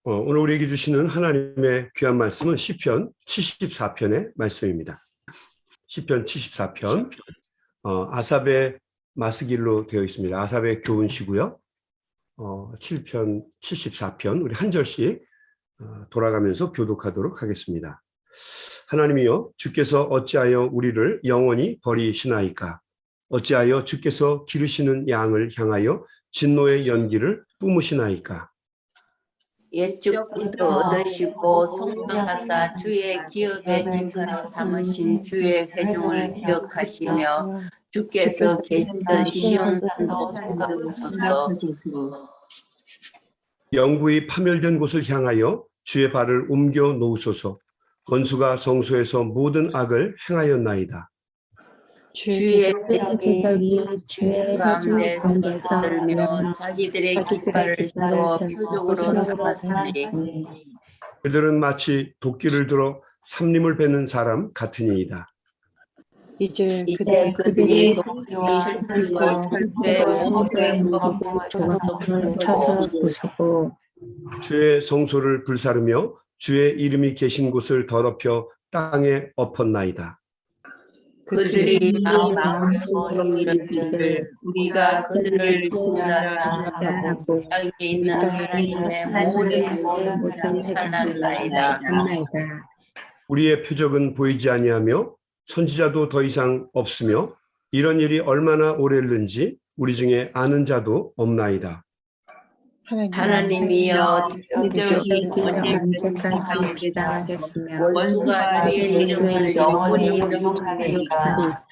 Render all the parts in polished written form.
오늘 우리에게 주시는 하나님의 귀한 말씀은 시편 74편의 말씀입니다. 시편 74편, 아삽의 마스길로 되어 있습니다. 아삽의 교훈시고요. 7편, 74편, 우리 한 절씩 돌아가면서 교독하도록 하겠습니다. 하나님이여, 주께서 어찌하여 우리를 영원히 버리시나이까? 어찌하여 주께서 기르시는 양을 향하여 진노의 연기를 뿜으시나이까? 옛적부터 얻으시고 성령하사 주의 기업의 진가로 삼으신 주의 회중을 기억하시며 주께서 계시던 시온산도 생각하소서. 영구히 파멸된 곳을 향하여 주의 발을 옮겨 놓으소서. 원수가 성소에서 모든 악을 행하였나이다. 주의 대적이 주의 가운데서 들며 자기들의 깃발을 세워 표적으로 삼았으니 그들은 마치 도끼를 들어 삼림을 베는 사람 같으니이다. 이제 그들이 도끼와 철들고 설배 모든 것을 쳐서 부수고 주의 성소를 불사르며 주의 이름이 계신 곳을 더럽혀 땅에 엎었나이다. 그들이 마음속으로 이르기를 우리가 그들을 구원하사 하고 땅에 있는 하나님의 모든 살랐나이다. 우리의 표적은 보이지 아니하며 선지자도 더 이상 없으며 이런 일이 얼마나 오래는지 우리 중에 아는 자도 없나이다. 하나님이여 대적이 언제까지 하겠으며 원수가 주의 이름을 영원히 명하리까?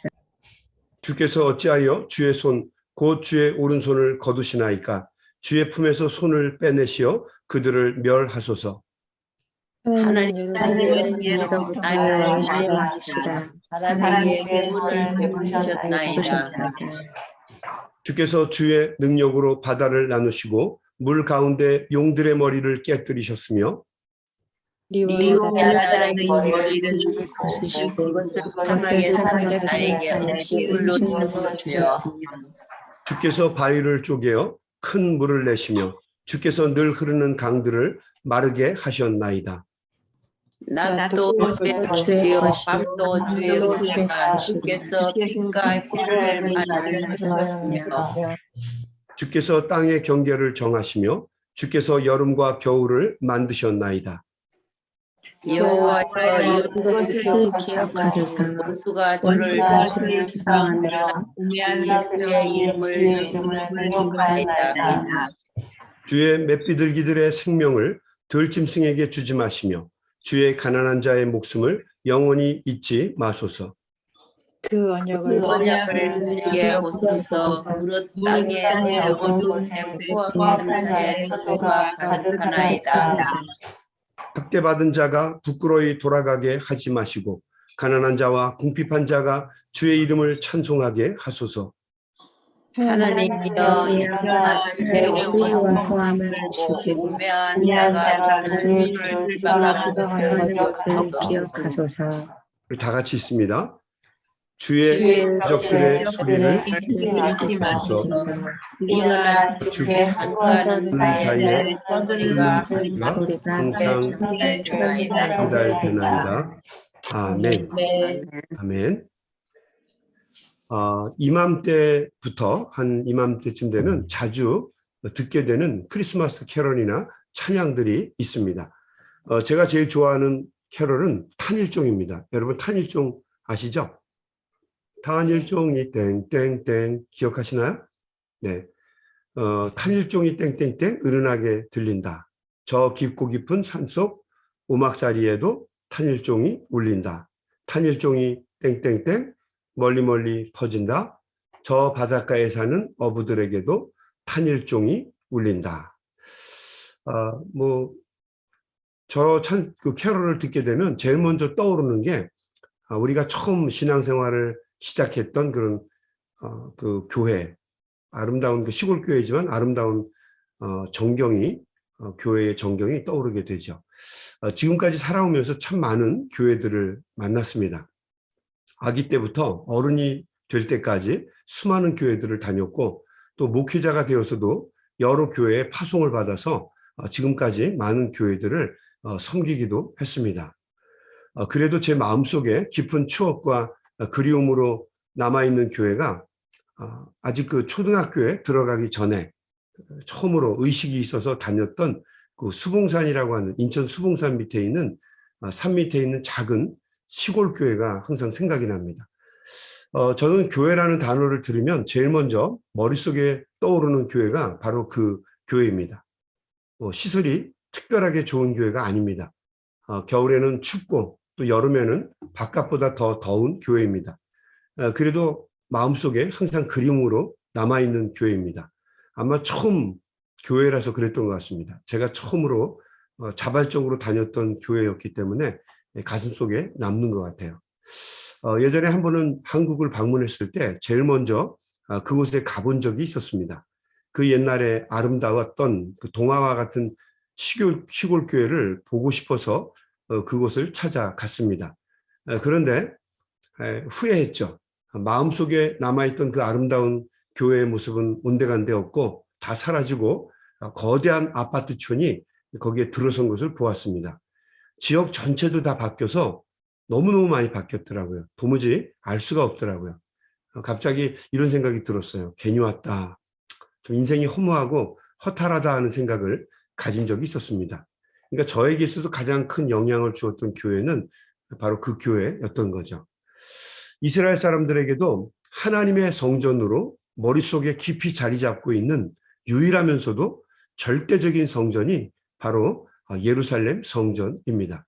주께서 어찌하여 주의 손 곧 주의 오른손을 거두시나이까? 주의 품에서 손을 빼내시어 그들을 멸하소서. 하나님은 예로부터 나의 마시라 사람에게 구원을 베푸셨나이다. 주께서 주의 능력으로 바다를 나누시고 물 가운데 용들의 머리를 깨뜨리셨으며 리오야다의 머리를 부수시고 그것을 강하게 사는 나에게 음식물로 주셨으며 주께서 바위를 쪼개어 큰 물을 내시며 주께서 늘 흐르는 강들을 마르게 하셨나이다. 낮도 주의 것이요 밤도 주의 것이라 주께서 빛과 해를 만드셨으며 주께서 땅의 경계를 정하시며 주께서 여름과 겨울을 만드셨나이다. 여호와여 이것을 기억하소서. 원수가 주를 비방하며 우매한 주의 이름을 모욕하였나이다. 주의 맷비둘기들의 생명을 들짐승에게 주지 마시며 주의 가난한 자의 목숨을 영원히 잊지 마소서. 그 언약을 늘게 보소서. 무릇 땅에 어두운 포악한 자의 처소가 가득하나이다. 학대받은 자가 부끄러이 돌아가게 하지 마시고 가난한 자와 궁핍한 자가 주의 이름을 찬송하게 하소서. 하나님이여 일어나 주의 원통함을 주시고 우매한 자가 주를 비방하는 것을 기억하소서. 다 같이 있습니다. 주의 가족들의 소리를 잊지 마소서. 일어나 주의 한가는 사이에 떠들이가 항상 전달되나이다. 아멘. 아멘. 이맘때부터 한 이맘때쯤 되면 자주 듣게 되는 크리스마스 캐럴이나 찬양들이 있습니다. 제가 제일 좋아하는 캐럴은 탄일종입니다. 여러분 탄일종 아시죠? 탄일종이 땡땡땡 기억하시나요? 네. 탄일종이 땡땡땡 은은하게 들린다. 저 깊고 깊은 산속 오막살이에도 탄일종이 울린다. 탄일종이 땡땡땡 멀리 멀리 퍼진다. 저 바닷가에 사는 어부들에게도 탄일종이 울린다. 그 캐럴을 듣게 되면 제일 먼저 떠오르는 게 우리가 처음 신앙생활을 시작했던 그런 그 교회, 아름다운 그 시골 교회지만 아름다운 정경이 교회의 정경이 떠오르게 되죠. 지금까지 살아오면서 참 많은 교회들을 만났습니다. 아기 때부터 어른이 될 때까지 수많은 교회들을 다녔고 또 목회자가 되어서도 여러 교회에 파송을 받아서 지금까지 많은 교회들을 섬기기도 했습니다. 그래도 제 마음속에 깊은 추억과 그리움으로 남아있는 교회가 아직 그 초등학교에 들어가기 전에 처음으로 의식이 있어서 다녔던 그 수봉산이라고 하는 인천 수봉산 밑에 있는 산 밑에 있는 작은 시골 교회가 항상 생각이 납니다. 저는 교회라는 단어를 들으면 제일 먼저 머릿속에 떠오르는 교회가 바로 그 교회입니다. 시설이 특별하게 좋은 교회가 아닙니다. 겨울에는 춥고 또 여름에는 바깥보다 더 더운 교회입니다. 그래도 마음속에 항상 그리움으로 남아있는 교회입니다. 아마 처음 교회라서 그랬던 것 같습니다. 제가 처음으로 자발적으로 다녔던 교회였기 때문에 가슴속에 남는 것 같아요. 예전에 한 번은 한국을 방문했을 때 제일 먼저 그곳에 가본 적이 있었습니다. 그 옛날에 아름다웠던 그 동화와 같은 시골 교회를 보고 싶어서 그곳을 찾아갔습니다. 그런데 후회했죠. 마음속에 남아있던 그 아름다운 교회의 모습은 온데간데 없고 다 사라지고 거대한 아파트촌이 거기에 들어선 것을 보았습니다. 지역 전체도 다 바뀌어서 너무너무 많이 바뀌었더라고요. 도무지 알 수가 없더라고요. 갑자기 이런 생각이 들었어요. 괜히 왔다. 좀 인생이 허무하고 허탈하다 하는 생각을 가진 적이 있었습니다. 그러니까 저에게 있어서 가장 큰 영향을 주었던 교회는 바로 그 교회였던 거죠. 이스라엘 사람들에게도 하나님의 성전으로 머릿속에 깊이 자리 잡고 있는 유일하면서도 절대적인 성전이 바로 예루살렘 성전입니다.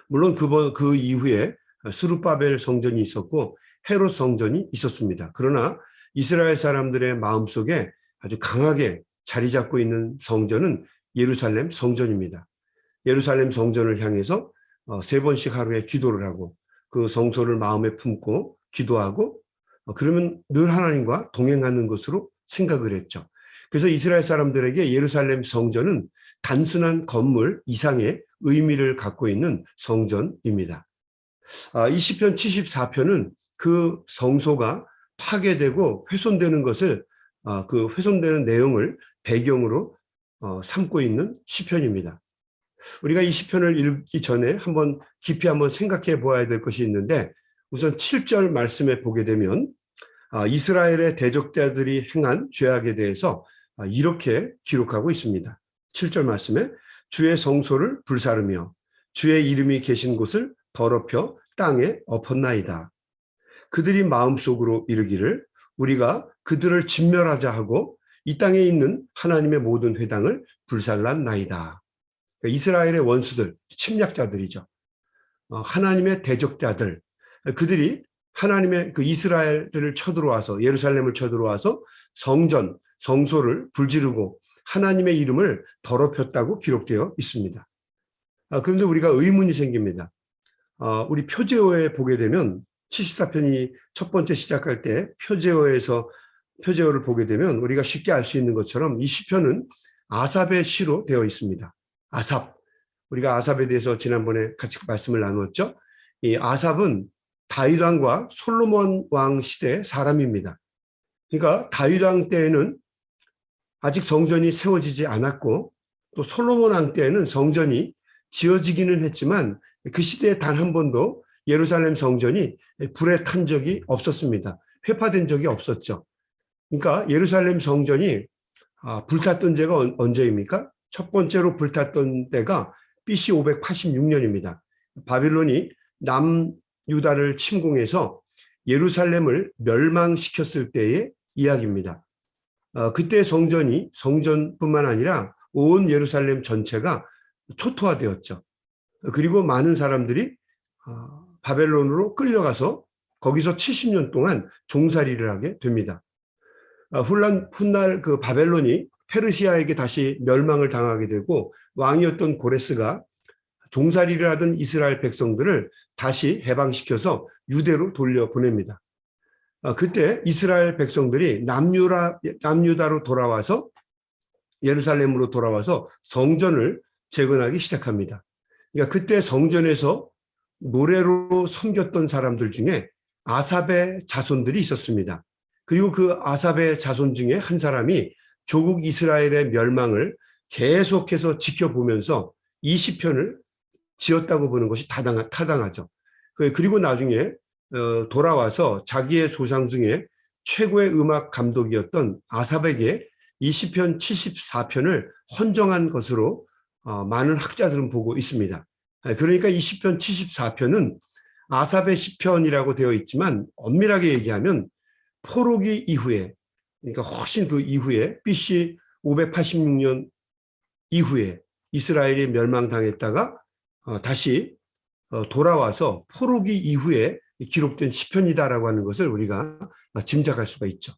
물론 그 이후에 스룹바벨 성전이 있었고 헤롯 성전이 있었습니다. 그러나 이스라엘 사람들의 마음속에 아주 강하게 자리 잡고 있는 성전은 예루살렘 성전입니다. 예루살렘 성전을 향해서 3번씩 하루에 기도를 하고 그 성소를 마음에 품고 기도하고 그러면 늘 하나님과 동행하는 것으로 생각을 했죠. 그래서 이스라엘 사람들에게 예루살렘 성전은 단순한 건물 이상의 의미를 갖고 있는 성전입니다. 이 시편 74편은 그 성소가 파괴되고 훼손되는 것을 그 훼손되는 내용을 배경으로 삼고 있는 시편입니다. 우리가 이 시편을 읽기 전에 한번 깊이 한번 생각해 보아야 될 것이 있는데 우선 7절 말씀에 보게 되면 이스라엘의 대적자들이 행한 죄악에 대해서 이렇게 기록하고 있습니다. 7절 말씀에 주의 성소를 불사르며 주의 이름이 계신 곳을 더럽혀 땅에 엎었나이다. 그들이 마음속으로 이르기를 우리가 그들을 진멸하자 하고 이 땅에 있는 하나님의 모든 회당을 불살랐나이다. 이스라엘의 원수들, 침략자들이죠. 하나님의 대적자들, 그들이 하나님의 그 이스라엘을 쳐들어와서 예루살렘을 쳐들어와서 성전, 성소를 불지르고 하나님의 이름을 더럽혔다고 기록되어 있습니다. 그런데 우리가 의문이 생깁니다. 우리 표제어에 보게 되면 74편이 첫 번째 시작할 때 표제어를 보게 되면 우리가 쉽게 알 수 있는 것처럼 이 시편은 아삽의 시로 되어 있습니다. 아삽. 우리가 아삽에 대해서 지난번에 같이 말씀을 나눴죠. 이 아삽은 다윗 왕과 솔로몬 왕 시대 사람입니다. 그러니까 다윗 왕 때에는 아직 성전이 세워지지 않았고 또 솔로몬 왕 때에는 성전이 지어지기는 했지만 그 시대에 단 한 번도 예루살렘 성전이 불에 탄 적이 없었습니다. 회파된 적이 없었죠. 그러니까 예루살렘 성전이 불탔던 때가 언제입니까? 첫 번째로 불탔던 때가 BC 586년입니다. 바빌론이 남유다를 침공해서 예루살렘을 멸망시켰을 때의 이야기입니다. 그때 성전뿐만 아니라 온 예루살렘 전체가 초토화되었죠. 그리고 많은 사람들이 바벨론으로 끌려가서 거기서 70년 동안 종살이를 하게 됩니다. 훗날 그 바벨론이 페르시아에게 다시 멸망을 당하게 되고 왕이었던 고레스가 종살이를 하던 이스라엘 백성들을 다시 해방시켜서 유대로 돌려보냅니다. 그때 이스라엘 백성들이 남유다로 돌아와서 예루살렘으로 돌아와서 성전을 재건하기 시작합니다. 그러니까 그때 성전에서 노래로 섬겼던 사람들 중에 아삽의 자손들이 있었습니다. 그리고 그 아삽의 자손 중에 한 사람이 조국 이스라엘의 멸망을 계속해서 지켜보면서 이 시편을 지었다고 보는 것이 타당하죠. 그리고 나중에 돌아와서 자기의 조상 중에 최고의 음악 감독이었던 아삽에게 이 시편 74편을 헌정한 것으로 많은 학자들은 보고 있습니다. 그러니까 이 시편 74편은 아삽의 시편이라고 되어 있지만 엄밀하게 얘기하면 포로기 이후에, 그러니까 훨씬 그 이후에 BC 586년 이후에 이스라엘이 멸망당했다가 다시 돌아와서 포로기 이후에 기록된 시편이다라고 하는 것을 우리가 짐작할 수가 있죠.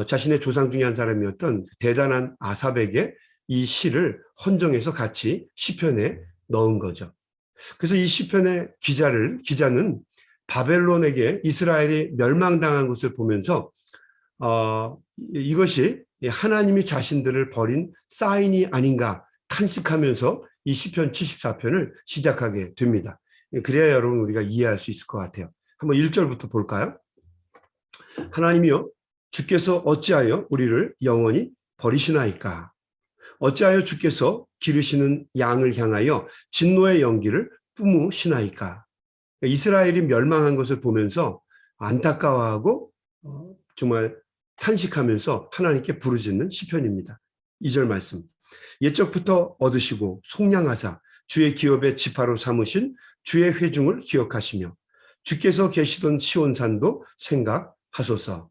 자신의 조상 중에 한 사람이었던 대단한 아삽에게 이 시를 헌정해서 같이 시편에 넣은 거죠. 그래서 이 시편의 기자는 바벨론에게 이스라엘이 멸망당한 것을 보면서 이것이 하나님이 자신들을 버린 사인이 아닌가 탄식하면서 이 시편 74편을 시작하게 됩니다. 그래야 여러분 우리가 이해할 수 있을 것 같아요. 한번 1절부터 볼까요? 하나님이여, 주께서 어찌하여 우리를 영원히 버리시나이까? 어찌하여 주께서 기르시는 양을 향하여 진노의 연기를 뿜으시나이까? 이스라엘이 멸망한 것을 보면서 안타까워하고 정말 탄식하면서 하나님께 부르짖는 시편입니다. 2절 말씀. 옛적부터 얻으시고 속량하사 주의 기업의 지파로 삼으신 주의 회중을 기억하시며 주께서 계시던 시온산도 생각하소서.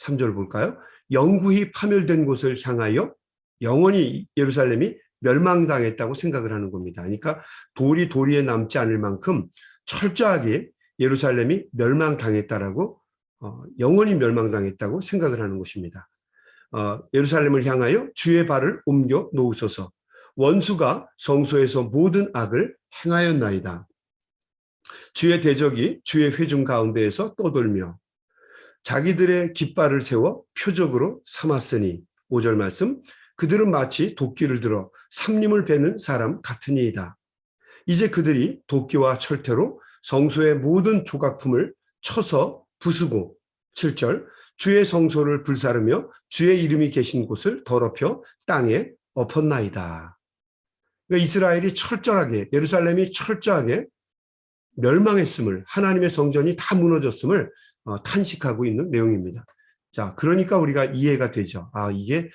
3절 볼까요? 영구히 파멸된 곳을 향하여 영원히 예루살렘이 멸망당했다고 생각을 하는 겁니다. 그러니까 도리에 남지 않을 만큼 철저하게 예루살렘이 멸망당했다라고 영원히 멸망당했다고 생각을 하는 것입니다. 예루살렘을 향하여 주의 발을 옮겨 놓으소서. 원수가 성소에서 모든 악을 행하였나이다. 주의 대적이 주의 회중 가운데에서 떠돌며 자기들의 깃발을 세워 표적으로 삼았으니 5절 말씀. 그들은 마치 도끼를 들어 삼림을 베는 사람 같으니이다. 이제 그들이 도끼와 철퇴로 성소의 모든 조각품을 쳐서 부수고 7절. 주의 성소를 불사르며 주의 이름이 계신 곳을 더럽혀 땅에 엎었나이다. 그러니까 이스라엘이 철저하게, 예루살렘이 철저하게 멸망했음을, 하나님의 성전이 다 무너졌음을 탄식하고 있는 내용입니다. 자, 그러니까 우리가 이해가 되죠. 이게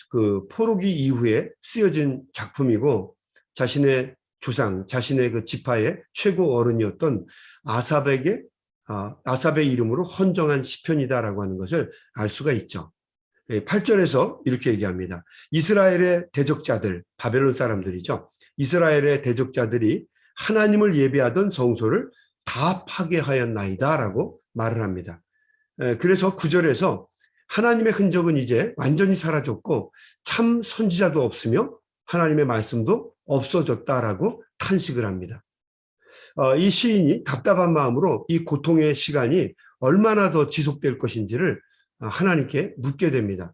그 포로기 이후에 쓰여진 작품이고 자신의 조상, 자신의 그 지파의 최고 어른이었던 아삽의 이름으로 헌정한 시편이다라고 하는 것을 알 수가 있죠. 8절에서 이렇게 얘기합니다. 이스라엘의 대적자들, 바벨론 사람들이죠. 이스라엘의 대적자들이 하나님을 예배하던 성소를 다 파괴하였나이다라고 말을 합니다. 그래서 9절에서 하나님의 흔적은 이제 완전히 사라졌고 참 선지자도 없으며 하나님의 말씀도 없어졌다라고 탄식을 합니다. 이 시인이 답답한 마음으로 이 고통의 시간이 얼마나 더 지속될 것인지를 하나님께 묻게 됩니다.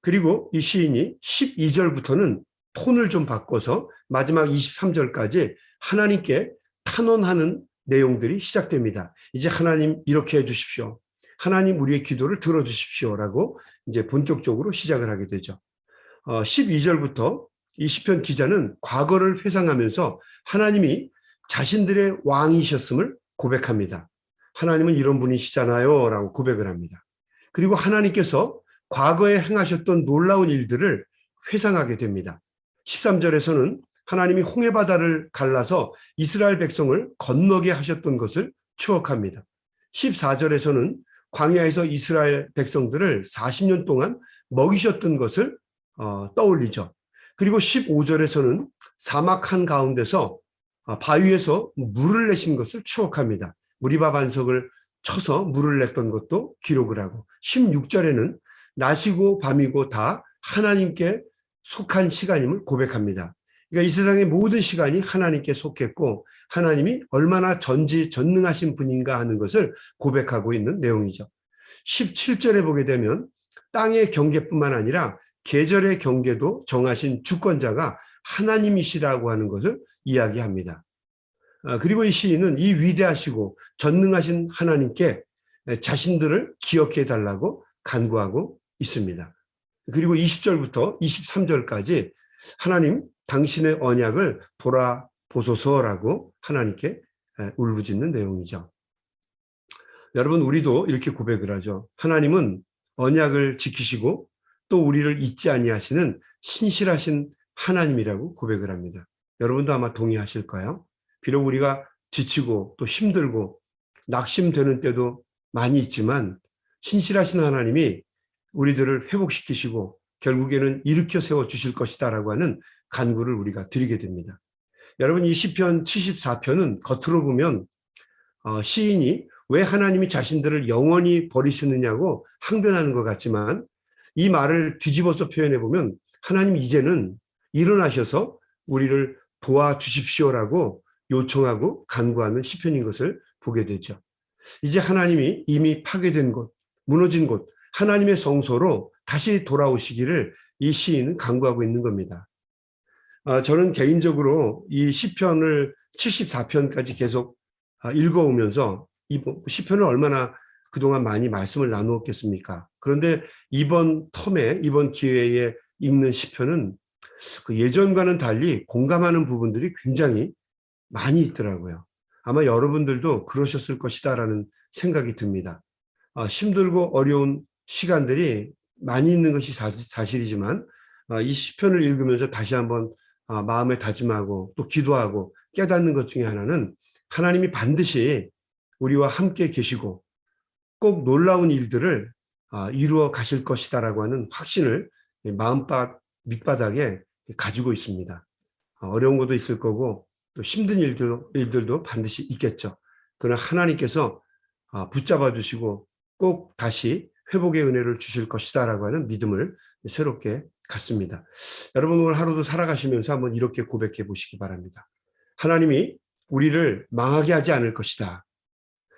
그리고 이 시인이 12절부터는 톤을 좀 바꿔서 마지막 23절까지 하나님께 탄원하는 내용들이 시작됩니다. 이제 하나님 이렇게 해주십시오. 하나님 우리의 기도를 들어주십시오라고 이제 본격적으로 시작을 하게 되죠. 12절부터 이 시편 기자는 과거를 회상하면서 하나님이 자신들의 왕이셨음을 고백합니다. 하나님은 이런 분이시잖아요 라고 고백을 합니다. 그리고 하나님께서 과거에 행하셨던 놀라운 일들을 회상하게 됩니다. 13절에서는 하나님이 홍해바다를 갈라서 이스라엘 백성을 건너게 하셨던 것을 추억합니다. 14절에서는 광야에서 이스라엘 백성들을 40년 동안 먹이셨던 것을 떠올리죠. 그리고 15절에서는 사막 한가운데서 바위에서 물을 내신 것을 추억합니다. 무리바 반석을 쳐서 물을 냈던 것도 기록을 하고 16절에는 낮이고 밤이고 다 하나님께 속한 시간임을 고백합니다. 그러니까 이 세상의 모든 시간이 하나님께 속했고 하나님이 얼마나 전지전능하신 분인가 하는 것을 고백하고 있는 내용이죠. 17절에 보게 되면 땅의 경계뿐만 아니라 계절의 경계도 정하신 주권자가 하나님이시라고 하는 것을 이야기합니다. 그리고 이 시인은 이 위대하시고 전능하신 하나님께 자신들을 기억해 달라고 간구하고 있습니다. 그리고 20절부터 23절까지 하나님, 당신의 언약을 돌아보소서라고 하나님께 울부짖는 내용이죠. 여러분, 우리도 이렇게 고백을 하죠. 하나님은 언약을 지키시고 또 우리를 잊지 아니하시는 신실하신 하나님이라고 고백을 합니다. 여러분도 아마 동의하실까요? 비록 우리가 지치고 또 힘들고 낙심되는 때도 많이 있지만 신실하신 하나님이 우리들을 회복시키시고 결국에는 일으켜 세워주실 것이다라고 하는 간구를 우리가 드리게 됩니다. 여러분, 이 시편 74편은 겉으로 보면 시인이 왜 하나님이 자신들을 영원히 버리시느냐고 항변하는 것 같지만 이 말을 뒤집어서 표현해 보면 하나님 이제는 일어나셔서 우리를 도와주십시오라고 요청하고 간구하는 시편인 것을 보게 되죠. 이제 하나님이 이미 파괴된 곳, 무너진 곳, 하나님의 성소로 다시 돌아오시기를 이 시인은 간구하고 있는 겁니다. 저는 개인적으로 이 시편을 74편까지 계속 읽어오면서 이 시편을 얼마나 그동안 많이 말씀을 나누었겠습니까? 그런데 이번 텀에, 이번 기회에 읽는 시편은 그 예전과는 달리 공감하는 부분들이 굉장히 많이 있더라고요. 아마 여러분들도 그러셨을 것이다라는 생각이 듭니다. 힘들고 어려운 시간들이 많이 있는 것이 사실이지만 이 시편을 읽으면서 다시 한번 마음에 다짐하고 또 기도하고 깨닫는 것 중에 하나는 하나님이 반드시 우리와 함께 계시고 꼭 놀라운 일들을 이루어 가실 것이다라고 하는 확신을 밑바닥에 가지고 있습니다. 어려운 것도 있을 거고 또 힘든 일들도 반드시 있겠죠. 그러나 하나님께서 붙잡아 주시고 꼭 다시 회복의 은혜를 주실 것이다라고 하는 믿음을 새롭게 갖습니다. 여러분, 오늘 하루도 살아가시면서 한번 이렇게 고백해 보시기 바랍니다. 하나님이 우리를 망하게 하지 않을 것이다.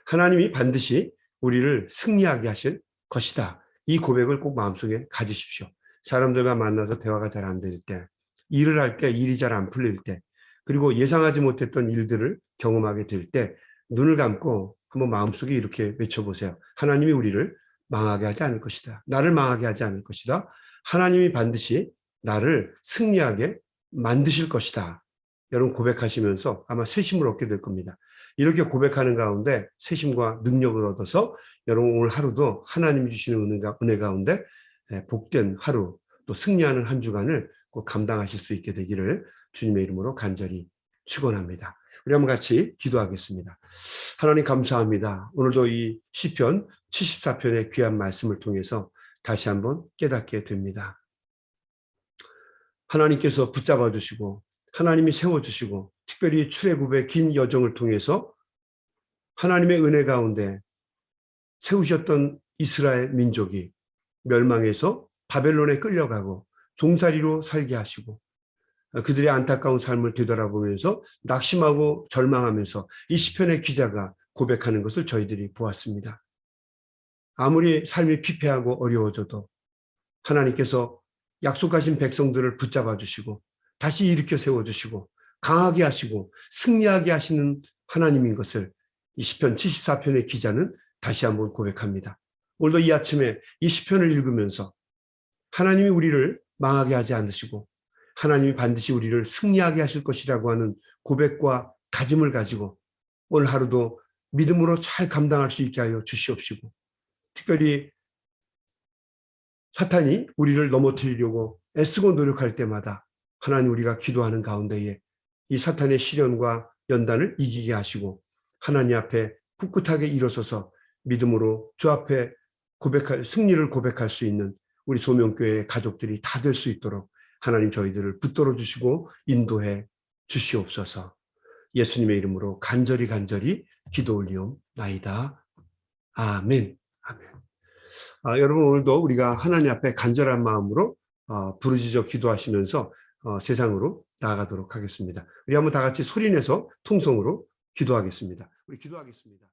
하나님이 반드시 우리를 승리하게 하실 것이다. 이 고백을 꼭 마음속에 가지십시오. 사람들과 만나서 대화가 잘 안 될 때, 일을 할 때 일이 잘 안 풀릴 때, 그리고 예상하지 못했던 일들을 경험하게 될 때 눈을 감고 한번 마음속에 이렇게 외쳐보세요. 하나님이 우리를 망하게 하지 않을 것이다. 나를 망하게 하지 않을 것이다. 하나님이 반드시 나를 승리하게 만드실 것이다. 여러분 고백하시면서 아마 새심을 얻게 될 겁니다. 이렇게 고백하는 가운데 새심과 능력을 얻어서 여러분 오늘 하루도 하나님이 주시는 은혜 가운데 복된 하루, 또 승리하는 한 주간을 꼭 감당하실 수 있게 되기를 주님의 이름으로 간절히 축원합니다. 우리 한번 같이 기도하겠습니다. 하나님 감사합니다. 오늘도 이 시편 74편의 귀한 말씀을 통해서 다시 한번 깨닫게 됩니다. 하나님께서 붙잡아 주시고 하나님이 세워주시고 특별히 출애굽의 긴 여정을 통해서 하나님의 은혜 가운데 세우셨던 이스라엘 민족이 멸망해서 바벨론에 끌려가고 종살이로 살게 하시고 그들의 안타까운 삶을 되돌아보면서 낙심하고 절망하면서 이 시편의 기자가 고백하는 것을 저희들이 보았습니다. 아무리 삶이 피폐하고 어려워져도 하나님께서 약속하신 백성들을 붙잡아 주시고 다시 일으켜 세워주시고 강하게 하시고 승리하게 하시는 하나님인 것을 이 시편 74편의 기자는 다시 한번 고백합니다. 오늘도 이 아침에 이 시편을 읽으면서 하나님이 우리를 망하게 하지 않으시고 하나님이 반드시 우리를 승리하게 하실 것이라고 하는 고백과 다짐을 가지고 오늘 하루도 믿음으로 잘 감당할 수 있게 하여 주시옵시고 특별히 사탄이 우리를 넘어뜨리려고 애쓰고 노력할 때마다 하나님 우리가 기도하는 가운데에 이 사탄의 시련과 연단을 이기게 하시고 하나님 앞에 꿋꿋하게 일어서서 믿음으로 주 앞에 승리를 고백할 수 있는 우리 소명교회의 가족들이 다 될 수 있도록 하나님 저희들을 붙들어 주시고 인도해 주시옵소서. 예수님의 이름으로 간절히 기도 올리옵나이다. 아멘. 아멘. 여러분 오늘도 우리가 하나님 앞에 간절한 마음으로 부르짖어 기도하시면서 세상으로 나아가도록 하겠습니다. 우리 한번 다 같이 소리내서 통성으로 기도하겠습니다. 우리 기도하겠습니다.